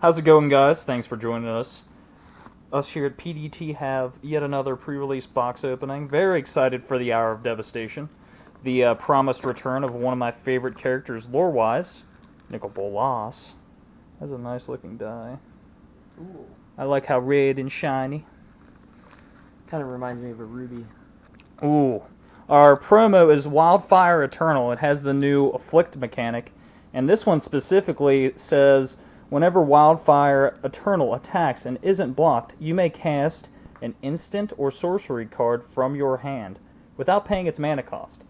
How's it going, guys? Thanks for joining us. Us here at PDT have yet another pre-release box opening. Very excited for the Hour of Devastation. The promised return of one of my favorite characters lore-wise, Nicol Bolas. That's a nice looking die. Ooh. I like how red and shiny. Kind of reminds me of a ruby. Ooh. Our promo is Wildfire Eternal. It has the new Afflict mechanic. And this one specifically says, whenever Wildfire Eternal attacks and isn't blocked, you may cast an instant or sorcery card from your hand without paying its mana cost.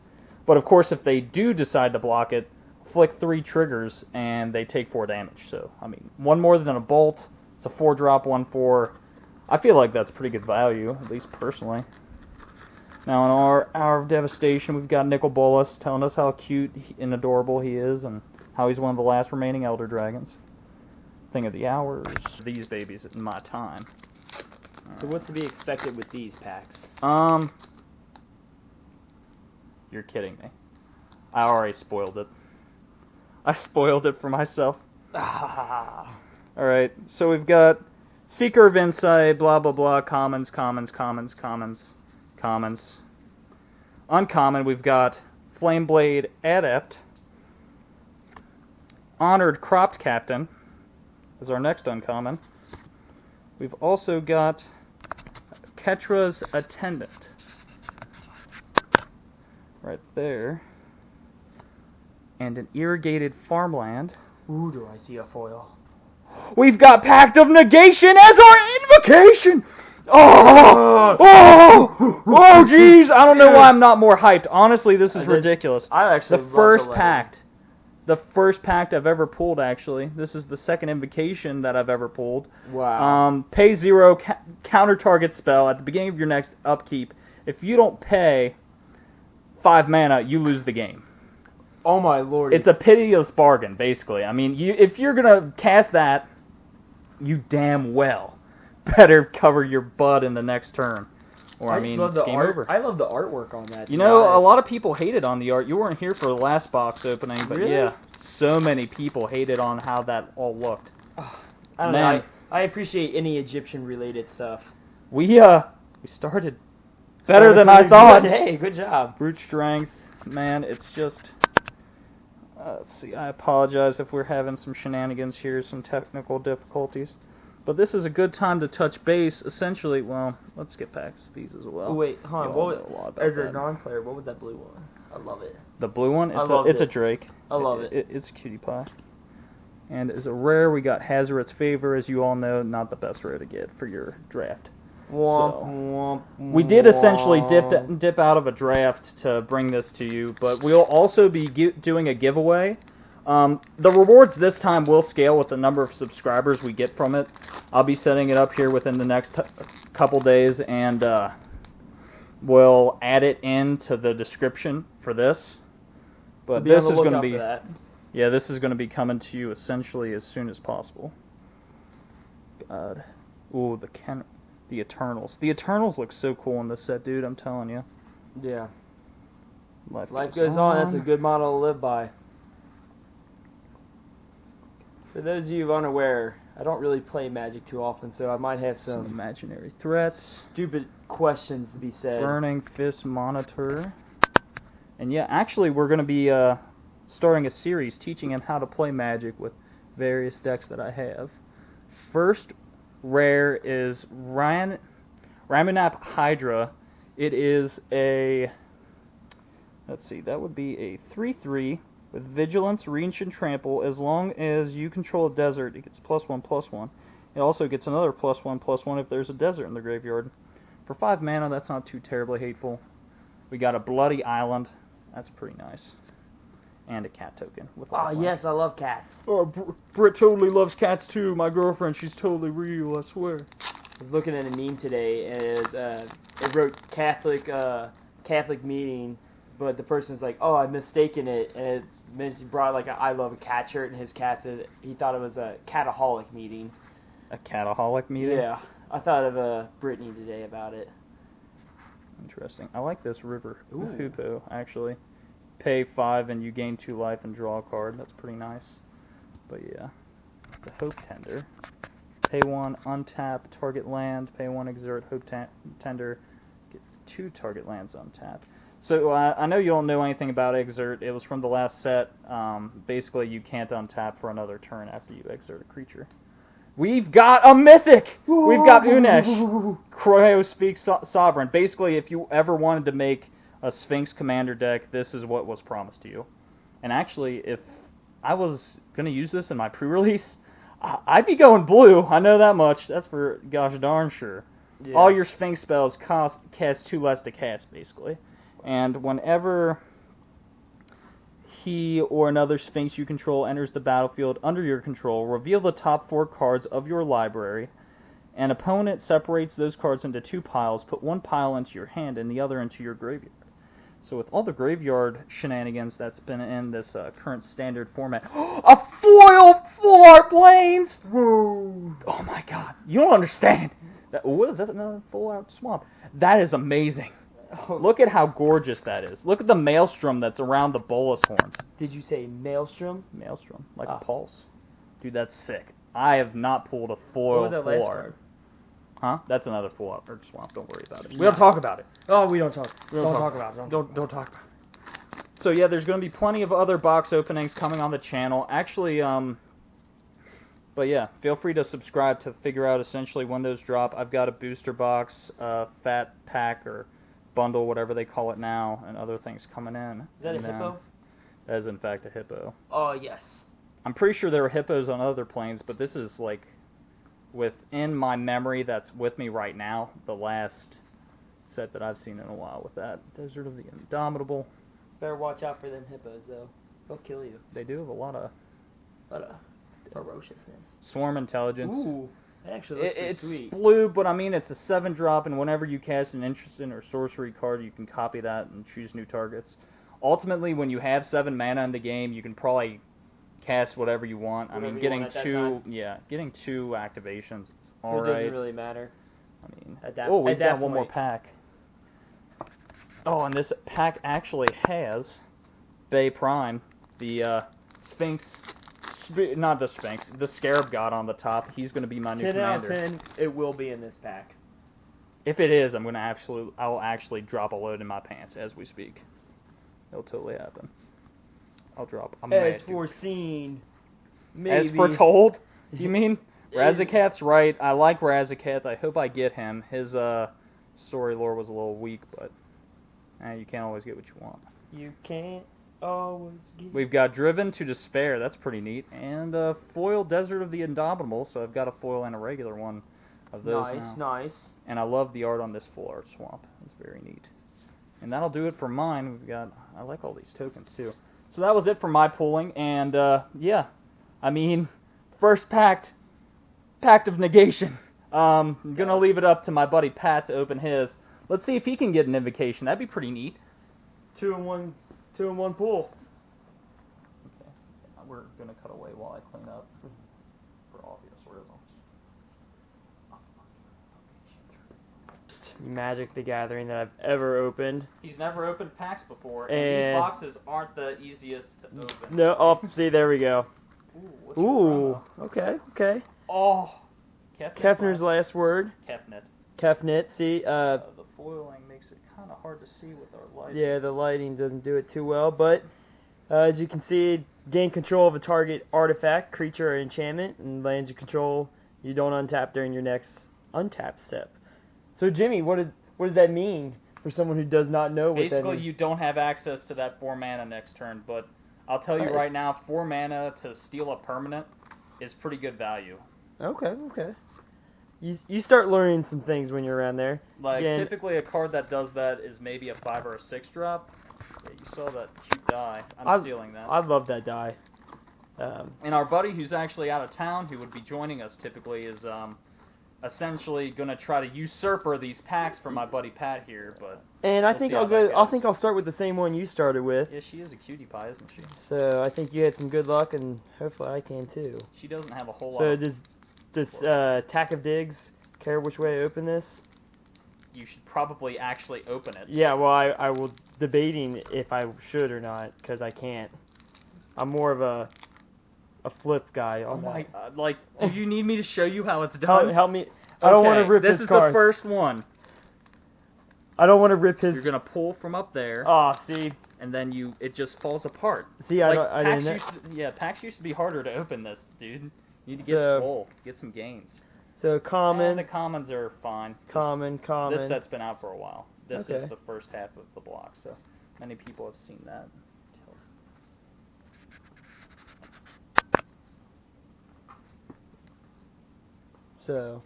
But of course, if they do decide to block it, flick 3 triggers and they take 4 damage. So, I mean, one more than a bolt. It's a 4-drop, 1/4. I feel like that's pretty good value, at least personally. Now, in our Hour of Devastation, we've got Nicol Bolas telling us how cute and adorable he is and how he's one of the last remaining Elder Dragons. Thing of the hours. These babies in my time. So what's to be expected with these packs? You're kidding me. I already spoiled it. I spoiled it for myself. Alright, so we've got Seeker of Insight, blah blah blah, commons. Uncommon, we've got Flameblade Adept. Honored Cropped Captain is our next uncommon. We've also got Ketra's Attendant. Right there. And an Irrigated Farmland. Ooh, do I see a foil? We've got Pact of Negation as our invocation! Oh, jeez! I don't know why I'm not more hyped. Honestly, this is ridiculous. I actually The first pact I've ever pulled, actually. This is the second invocation that I've ever pulled. Wow. Pay 0, counter target spell at the beginning of your next upkeep. If you don't pay 5 mana, you lose the game. Oh my lord. It's a pitiless bargain, basically. I mean, if you're gonna cast that, you damn well better cover your butt in the next turn. Or, I mean, it's game over. I love the artwork on that. You know, a lot of people hated on the art. You weren't here for the last box opening, but really? Yeah, so many people hated on how that all looked. I don't know. I appreciate any Egyptian-related stuff. We started better than I thought. Hey, good job. Brute strength, man, it's just... let's see, I apologize if we're having some shenanigans here, some technical difficulties. But this is a good time to touch base, essentially. Well, let's get past these as well. Oh, wait, hold on. As a non-player, what was that blue one? I love it. The blue one? It's a Drake. I love it. It's a cutie pie. And as a rare, we got Hazoret's Favor, as you all know, not the best rare to get for your draft. We did essentially dip out of a draft to bring this to you, but we'll also be doing a giveaway. The rewards this time will scale with the number of subscribers we get from it. I'll be setting it up here within the next couple days, and we'll add it into the description for this. But this is going to be this is going to be coming to you essentially as soon as possible. God, ooh, the Eternals. The Eternals look so cool in this set, dude. I'm telling you. Yeah. Life goes on. That's a good model to live by. For those of you unaware, I don't really play Magic too often, so I might have some imaginary threats, stupid questions to be said. Burning Fist Monitor. And yeah, actually, we're going to be starting a series teaching him how to play Magic with various decks that I have. First rare is Ramunap Hydra. It is a, let's see, that would be a 3/3 with Vigilance, Reach, and Trample. As long as you control a desert, it gets +1/+1. It also gets another +1/+1 if there's a desert in the graveyard. For 5 mana, that's not too terribly hateful. We got a Bloody Island. That's pretty nice. And a cat token. With yes, I love cats. Oh, Britt totally loves cats too. My girlfriend, she's totally real, I swear. I was looking at a meme today, and it wrote Catholic meeting, but the person's like, oh, I'm mistaken it, and it brought like a I love a cat shirt, and his cat said he thought it was a cataholic meeting. A cataholic meeting? Yeah. I thought of Brittany today about it. Interesting. I like this River Hoopoe, actually. Pay 5 and you gain 2 life and draw a card. That's pretty nice. But yeah. the Hope Tender. Pay 1, untap, target land. Pay 1, exert, Hope Tender. Get 2 target lands untap. So I know you don't know anything about exert. It was from the last set. Basically, you can't untap for another turn after you exert a creature. We've got a Mythic! We've got Unesh. Cryo Speaks Sovereign. Basically, if you ever wanted to make a Sphinx Commander deck, this is what was promised to you. And actually, if I was going to use this in my pre-release, I'd be going blue. I know that much. That's for gosh darn sure. Yeah. All your Sphinx spells cast 2 less to cast, basically. And whenever he or another Sphinx you control enters the battlefield under your control, reveal the top 4 cards of your library. An opponent separates those cards into 2 piles. Put 1 pile into your hand and the other into your graveyard. So with all the graveyard shenanigans that's been in this current standard format, a foil full art planes! Whoa! Oh my god, you don't understand. That's another full art swamp. That is amazing. Oh. Look at how gorgeous that is. Look at the maelstrom that's around the bolus horns. Did you say maelstrom? Maelstrom, like a pulse. Dude, that's sick. I have not pulled a foil full art. Huh? That's another full art swamp. Don't worry about it. We don't talk about it. Oh, we don't talk. Don't talk about it. Don't talk about it. So yeah, there's going to be plenty of other box openings coming on the channel. Actually, but yeah, feel free to subscribe to figure out essentially when those drop. I've got a booster box, fat pack, or bundle, whatever they call it now, and other things coming in. Is that a hippo? That is in fact a hippo. Oh yes. I'm pretty sure there were hippos on other planes, but this is like within my memory that's with me right now, the last set that I've seen in a while with that. Desert of the Indomitable. Better watch out for them hippos though. They'll kill you. They do have a lot of ferociousness. Swarm Intelligence. Ooh. It actually looks pretty sweet. It's blue, but I mean it's a 7-drop, and whenever you cast an instant or sorcery card, you can copy that and choose new targets. Ultimately, when you have 7 mana in the game, you can probably cast whatever you want. I mean, getting 2 activations is all right. It doesn't really matter. I mean, we've got one more pack. Oh, and this pack actually has Bay Prime, the Sphinx. Not the Sphinx, the Scarab God on the top. He's going to be my new commander. 10 out of 10, it will be in this pack. If it is, I'll actually drop a load in my pants as we speak. It'll totally happen. I'll drop. As foreseen. Maybe. As foretold? You mean? Razakat's right. I like Razakat. I hope I get him. His story lore was a little weak, but you can't always get what you want. You can't always get... We've got Driven to Despair. That's pretty neat. And foil Desert of the Indomitable. So I've got a foil and a regular one of those Nice, now. nice. And I love the art on this full art swamp. It's very neat. And that'll do it for mine. We've got... I like all these tokens, too. So that was it for my pulling. And, yeah. I mean, first Pact of Negation. I'm going to leave it up to my buddy Pat to open his. Let's see if he can get an invocation. That'd be pretty neat. 2-in-1 pull. Okay. We're going to cut away while I clean up for obvious reasons. Magic the Gathering that I've ever opened. He's never opened packs before, and these boxes aren't the easiest to open. No, oh, see, there we go. Ooh, okay. Oh, Kefner's last word. Kefnet. See, the foiling makes it kind of hard to see with our lighting. Yeah, the lighting doesn't do it too well, but as you can see, gain control of a target artifact, creature, or enchantment, and lands you control you don't untap during your next untap step. So, Jimmy, what does that mean for someone who does not know what that means? Basically, you don't have access to that 4 mana next turn, but I'll tell you right now, 4 mana to steal a permanent is pretty good value. Okay. You start learning some things when you're around there. Like, typically a card that does that is maybe a 5 or a 6 drop. Yeah, you saw that cute die. I'm stealing that. I love that die. And our buddy who's actually out of town, who would be joining us typically, is essentially going to try to usurper these packs from my buddy Pat here, but I think I'll start with the same one you started with. Yeah, she is a cutie pie, isn't she? So I think you had some good luck, and hopefully I can too. She doesn't have a whole lot. So does Tack of Digs care which way I open this? You should probably actually open it. Yeah, well I will debating if I should or not, because I can't. I'm more of a a flip guy Oh on my that. god! Like, do you need me to show you how it's done? Help me. I don't want to Okay, rip this his is cards. the first one. I don't want to rip his. You're gonna pull from up there, Oh, see. and then it just falls apart. See, I packs didn't. packs used to be harder to open this, dude. You need to get So- swole, get some gains. So And common, the commons are fine. common. This set's been out for a while. This is Okay. the first half of the block, so many people have seen that. So.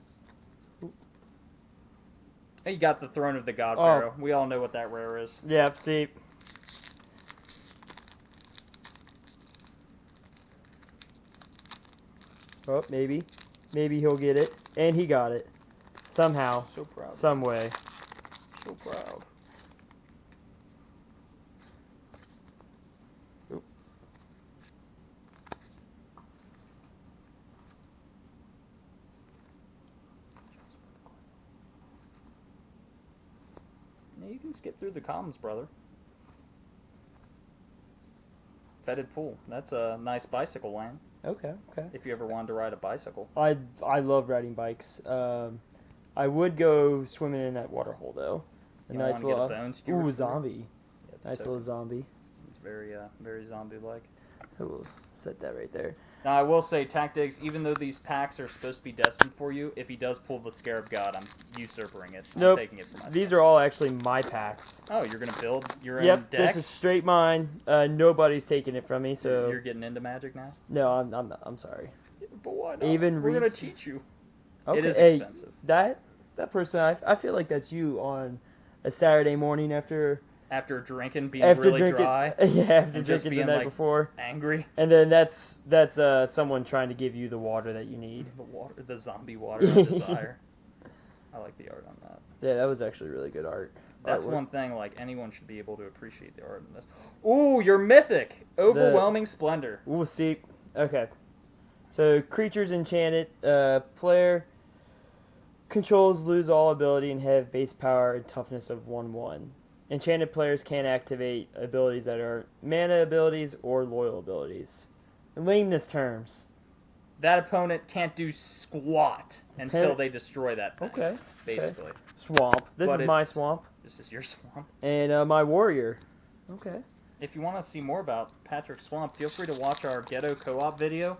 You got the Throne of the God Oh. Pharaoh. We all know what that rare is. Yep. See. Oh, maybe he'll get it, and he got it somehow, So proud. some way. So proud. Oop. Yeah, you can skip through the commons, brother. Fetid Pool. That's a nice bicycle land. Okay. If you ever wanted to ride a bicycle. I love riding bikes. I would go swimming in that water hole though. A You nice want to get little a bone skewer? zombie. Yeah, it's a Nice token. little zombie. It's very zombie-like. So we'll set that right there. Now, I will say, Tactics, even though these packs are supposed to be destined for you, if he does pull the Scarab God, I'm usurping it. I'm Nope. taking it for myself. These are all actually my packs. Oh, you're going to build your own Yep, deck? this is straight mine. Nobody's taking it from me, so You're getting into Magic now? no, I'm sorry. But why not? Even We're going reads- to teach you. Okay, It is hey, expensive. that person, I feel like that's you on a Saturday morning after After really drinking, dry, yeah, after and just drinking the being, night like, before, angry. and then that's someone trying to give you the water that you need. The zombie water of desire. I like the art on that. Yeah, that was actually really good art. That's Artwork. one thing, like, anyone should be able to appreciate the art in this. Ooh, you're Mythic! Overwhelming Splendor. We'll see. Okay. So, creatures enchanted. Player controls lose all ability and have base power and toughness of 1/1. Enchanted players can't activate abilities that are mana abilities or loyal abilities. In layman's terms. That opponent can't do squat until they destroy that thing, Okay. basically. Swamp. This But is my it's- swamp. This is your swamp. And my warrior. Okay. If you want to see more about Patrick's swamp, feel free to watch our ghetto co-op video.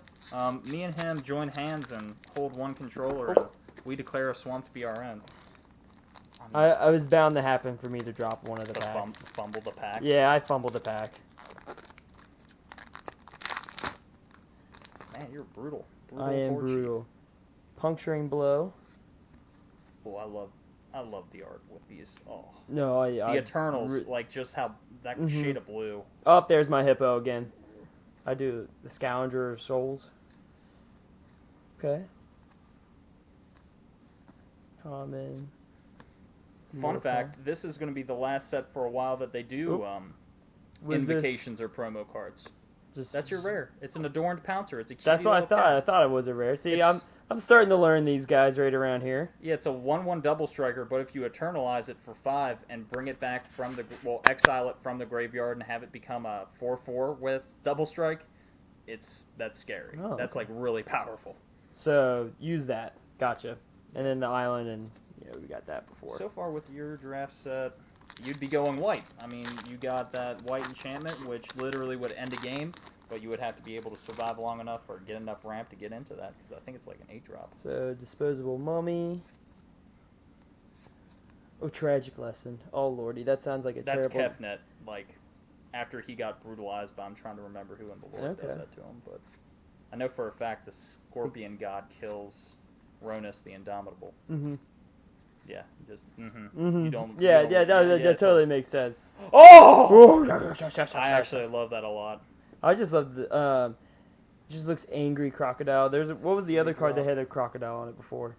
Me and him join hands and hold one controller, and we declare a swamp to be our own. I was bound to happen for me to drop one of the To packs. fumble the pack. Yeah, I fumbled the pack. Man, you're brutal. I am horde chief. brutal. Puncturing blow. Oh, I love the art with these. Oh, No, the Eternals, like just how that Mhm. shade of blue. Oh, there's my hippo again. I do the Scourger of Souls. Okay. Common. Fun fact: this is going to be the last set for a while that they do Was this invocations or promo cards. just- That's your rare. It's an adorned pouncer. It's a cute That's what I little thought. cat. I thought it was a rare. See, It's- I'm starting to learn these guys right around here. Yeah, it's a 1/1 double striker, but if you eternalize it for 5 and bring it back from exile it from the graveyard and have it become a 4/4 with double strike, that's scary. Oh, That's okay. like really powerful. So use that. Gotcha. And then the island, and we got that before. So far with your draft set, you'd be going white. I mean, you got that white enchantment, which literally would end a game, but you would have to be able to survive long enough or get enough ramp to get into that, because I think it's like an 8-drop. So disposable mummy. Oh, tragic lesson. Oh lordy, that sounds like a That's terrible. Kefnet, like, after he got brutalized, but I'm trying to remember who in the Lord does Okay. that to him, but I know for a fact the Scorpion God kills Ronus the Indomitable. Mm-hmm. Yeah, just, Mm-hmm. You don't... Yeah, you don't- that totally makes sense. Oh! Oh! I actually love that a lot. I just love the. It just looks angry crocodile. What was the other card that Angry had a crocodile on it before?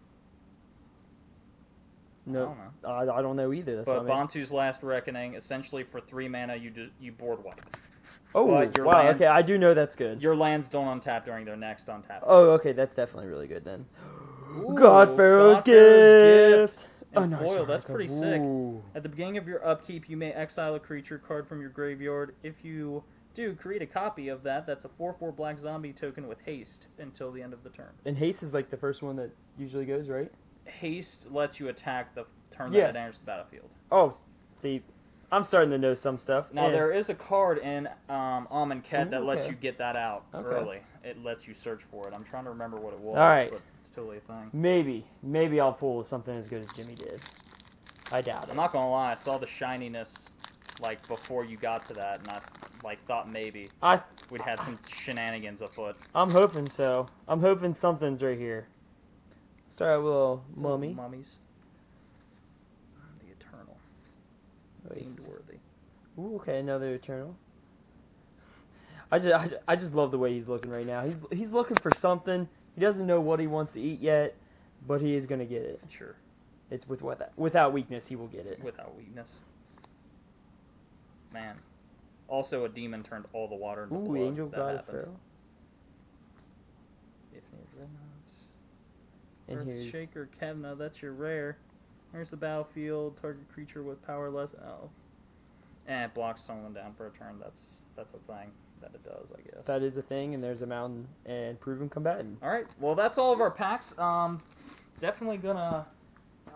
I No, don't know. I don't know either. That's But what I mean. Bantu's Last Reckoning, essentially for 3 mana, you board wipe. Oh, but your wow. lands- Okay, I do know that's good. Your lands don't untap during their next untap. Oh, okay, that's definitely really good then. Ooh, God Pharaoh's Pharaoh's gift. And nice foil, card. that's pretty sick. Ooh. At the beginning of your upkeep, you may exile a creature card from your graveyard. If you do create a copy of that. That's a 4/4 black zombie token with haste until the end of the turn. And haste is like the first one that usually goes, right? Haste lets you attack the turn Yeah. that it enters the battlefield. Oh, see, I'm starting to know some stuff. Now, And- there is a card in Amonkhet that Ooh, lets okay. you get that out Okay. early. It lets you search for it. I'm trying to remember what it was, All right. but it's totally a thing. Maybe I'll pull something as good as Jimmy did. I doubt I'm it. not going to lie, I saw the shininess like before you got to that, and I like thought maybe we'd have some shenanigans afoot. I'm hoping so. I'm hoping something's right here. Start out with a little mummy. Mummies. The Eternal. Deemed worthy. Ooh, okay, another Eternal. I just love the way he's looking right now. He's looking for something. He doesn't know what he wants to eat yet, but he is gonna get it. Sure. It's without weakness, he will get it. Without weakness. Man. Also, a demon turned all the water into Ooh, blood. Angel That God of happened. Pharaoh. Epiphany of Dreadnoughts. And Earth here's Shaker Kevna, that's your rare. There's the battlefield, target creature with power less. Oh. And it blocks someone down for a turn. That's a thing that it does, I guess. that is a thing, and there's a mountain and proven combatant. Alright, well, that's all of our packs. Definitely gonna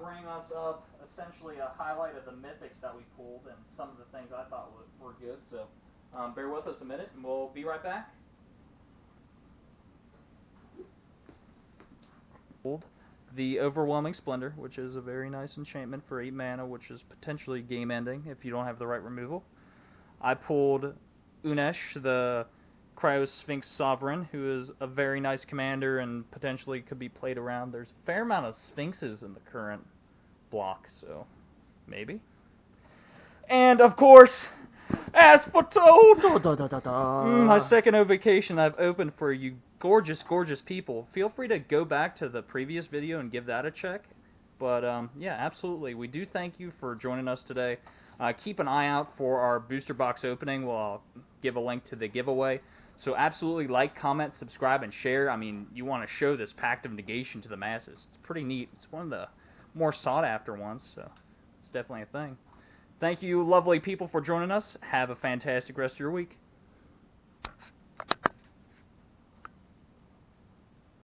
bring us up essentially a highlight of the mythics that we pulled and some of the things I thought were good. So bear with us a minute, and we'll be right back. The Overwhelming Splendor, which is a very nice enchantment for 8 mana, which is potentially game ending if you don't have the right removal. I pulled Unesh, the Cryosphinx Sovereign, who is a very nice commander and potentially could be played around. There's a fair amount of Sphinxes in the current block, so maybe. And, of course, as foretold, my second invocation I've opened for you gorgeous, gorgeous people. Feel free to go back to the previous video and give that a check. But, yeah, absolutely. We do thank you for joining us today. Keep an eye out for our booster box opening. We'll give a link to the giveaway. So absolutely like, comment, subscribe, and share. I mean, you want to show this Pact of Negation to the masses. It's pretty neat. It's one of the more sought-after ones, so it's definitely a thing. Thank you, lovely people, for joining us. Have a fantastic rest of your week.